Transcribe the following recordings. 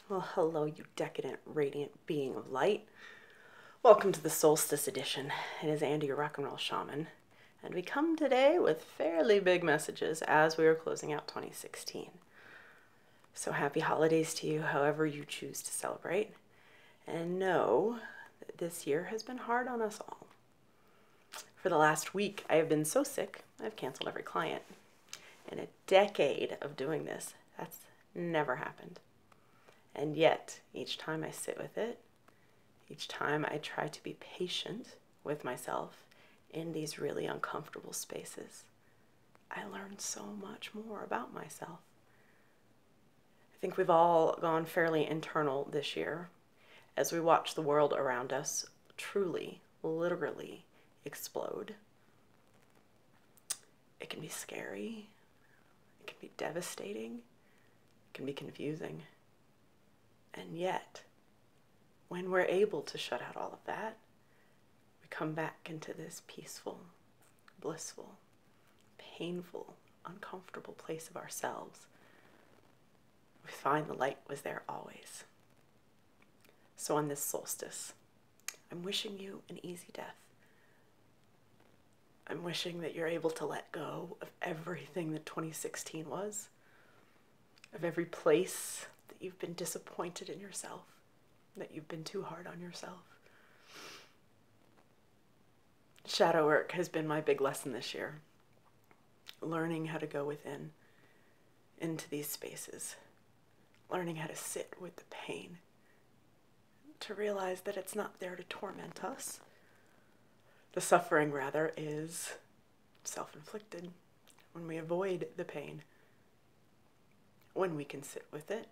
Well, hello, you decadent, radiant being of light. Welcome to the Solstice Edition. It is Andy, your rock and roll shaman, and we come today with fairly big messages as we are closing out 2016. So happy holidays to you, however you choose to celebrate. And know that this year has been hard on us all. For the last week, I have been so sick, I've canceled every client. In a decade of doing this, that's never happened. And yet, each time I sit with it, each time I try to be patient with myself in these really uncomfortable spaces, I learn so much more about myself. I think we've all gone fairly internal this year as we watch the world around us truly, literally explode. It can be scary, it can be devastating, it can be confusing. And yet, when we're able to shut out all of that, we come back into this peaceful, blissful, painful, uncomfortable place of ourselves. We find the light was there always. So on this solstice, I'm wishing you an easy death. I'm wishing that you're able to let go of everything that 2016 was, of every place that you've been disappointed in yourself, that you've been too hard on yourself. Shadow work has been my big lesson this year. Learning how to go within, into these spaces. Learning how to sit with the pain. To realize that it's not there to torment us. The suffering, rather, is self-inflicted. When we avoid the pain. When we can sit with it.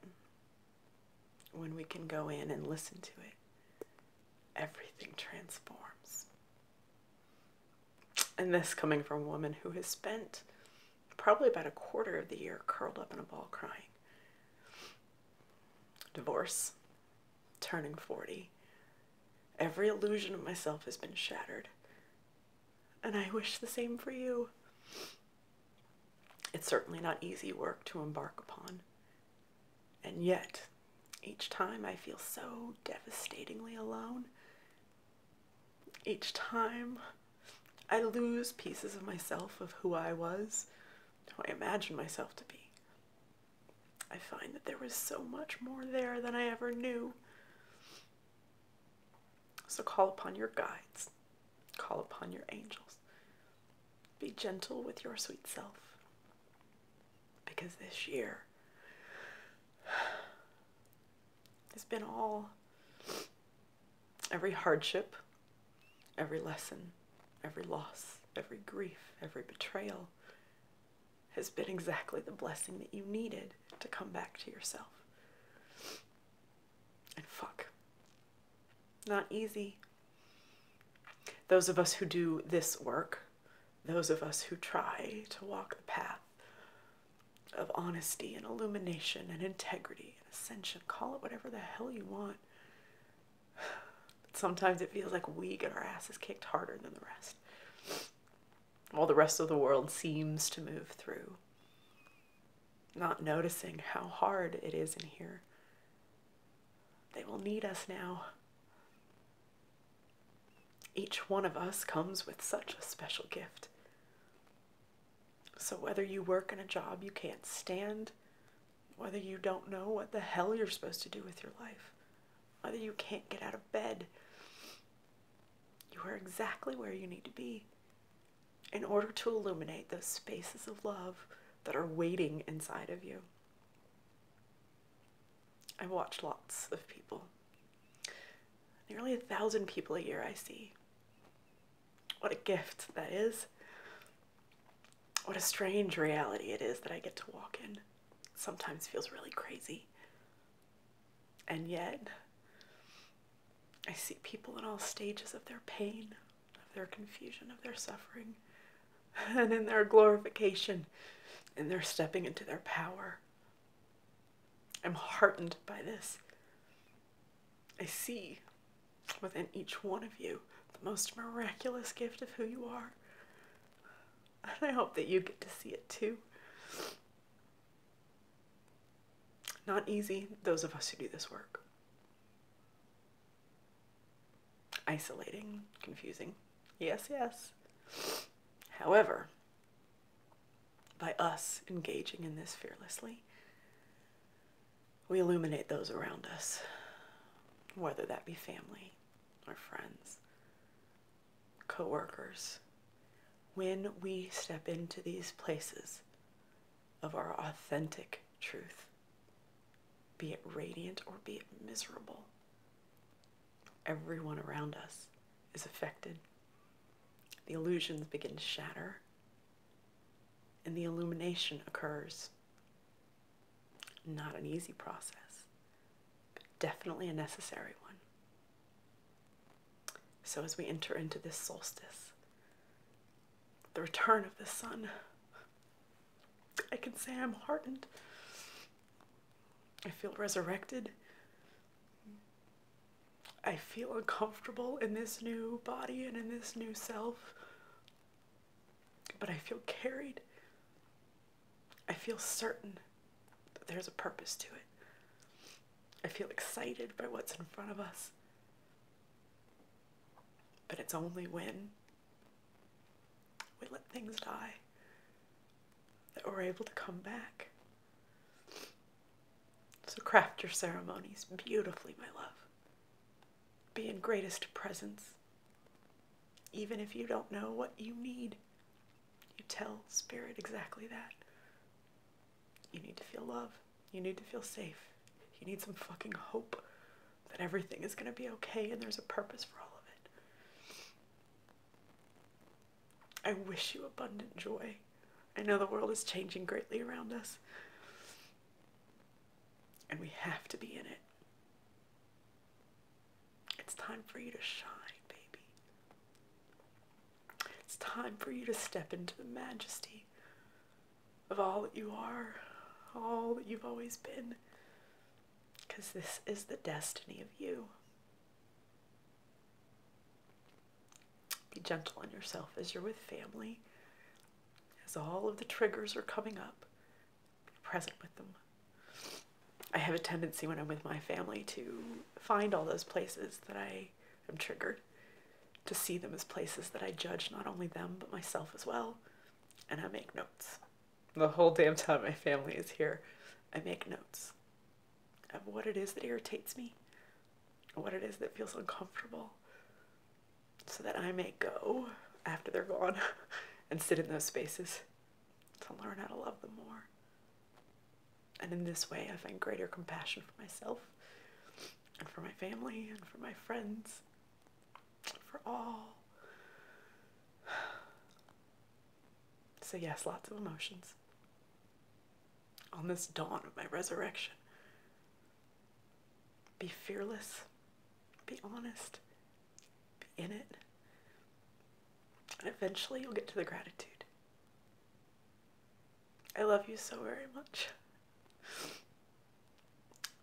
When we can go in and listen to it, everything transforms. And this coming from a woman who has spent probably about a quarter of the year curled up in a ball crying. Divorce, turning 40. Every illusion of myself has been shattered. And I wish the same for you. It's certainly not easy work to embark upon. And yet, each time I feel so devastatingly alone. Each time I lose pieces of myself, of who I was, who I imagined myself to be. I find that there was so much more there than I ever knew. So call upon your guides. Call upon your angels. Be gentle with your sweet self. Because this year has been all, every hardship, every lesson, every loss, every grief, every betrayal has been exactly the blessing that you needed to come back to yourself. And fuck, not easy. Those of us who do this work, those of us who try to walk the path of honesty and illumination and integrity and ascension, call it whatever the hell you want. But sometimes it feels like we get our asses kicked harder than the rest. While the rest of the world seems to move through, not noticing how hard it is in here. They will need us now. Each one of us comes with such a special gift. So whether you work in a job you can't stand, whether you don't know what the hell you're supposed to do with your life, whether you can't get out of bed, you are exactly where you need to be in order to illuminate those spaces of love that are waiting inside of you. I watch lots of people. Nearly 1,000 people a year I see. What a gift that is. What a strange reality it is that I get to walk in. Sometimes feels really crazy. And yet, I see people in all stages of their pain, of their confusion, of their suffering, and in their glorification, in their stepping into their power. I'm heartened by this. I see within each one of you the most miraculous gift of who you are. And I hope that you get to see it too. Not easy, those of us who do this work. Isolating, confusing. Yes, yes. However, by us engaging in this fearlessly, we illuminate those around us, whether that be family or friends, co-workers. When we step into these places of our authentic truth, be it radiant or be it miserable, everyone around us is affected. The illusions begin to shatter, and the illumination occurs. Not an easy process, but definitely a necessary one. So as we enter into this solstice, the return of the sun, I can say I'm heartened. I feel resurrected. I feel uncomfortable in this new body and in this new self, but I feel carried. I feel certain that there's a purpose to it. I feel excited by what's in front of us, but it's only when we let things die that we're able to come back. So craft your ceremonies beautifully, my love. Be in greatest presence. Even if you don't know what you need, you tell Spirit exactly that. You need to feel love. You need to feel safe. You need some fucking hope that everything is going to be okay and there's a purpose for all of it. I wish you abundant joy. I know the world is changing greatly around us, and we have to be in it. It's time for you to shine, baby. It's time for you to step into the majesty of all that you are, all that you've always been, because this is the destiny of you. Be gentle on yourself as you're with family, as all of the triggers are coming up. Be present with them. I have a tendency when I'm with my family to find all those places that I am triggered, to see them as places that I judge not only them, but myself as well. And I make notes. The whole damn time my family is here, I make notes of what it is that irritates me, what it is that feels uncomfortable, so that I may go after they're gone and sit in those spaces to learn how to love them more. And in this way, I find greater compassion for myself and for my family and for my friends, for all. So yes, lots of emotions on this dawn of my resurrection. Be fearless, be honest, be in it, and eventually you'll get to the gratitude. I love you so very much.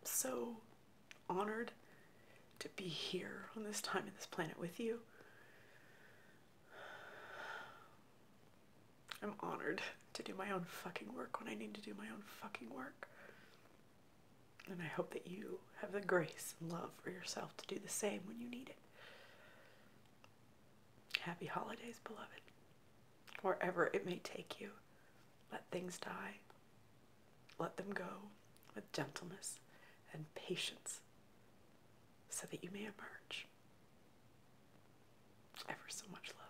So honored to be here on this time and this planet with you. I'm honored to do my own fucking work when I need to do my own fucking work. And I hope that you have the grace and love for yourself to do the same when you need it. Happy holidays, beloved. Wherever it may take you, let things die. Let them go with gentleness and patience so that you may emerge. Ever so much love.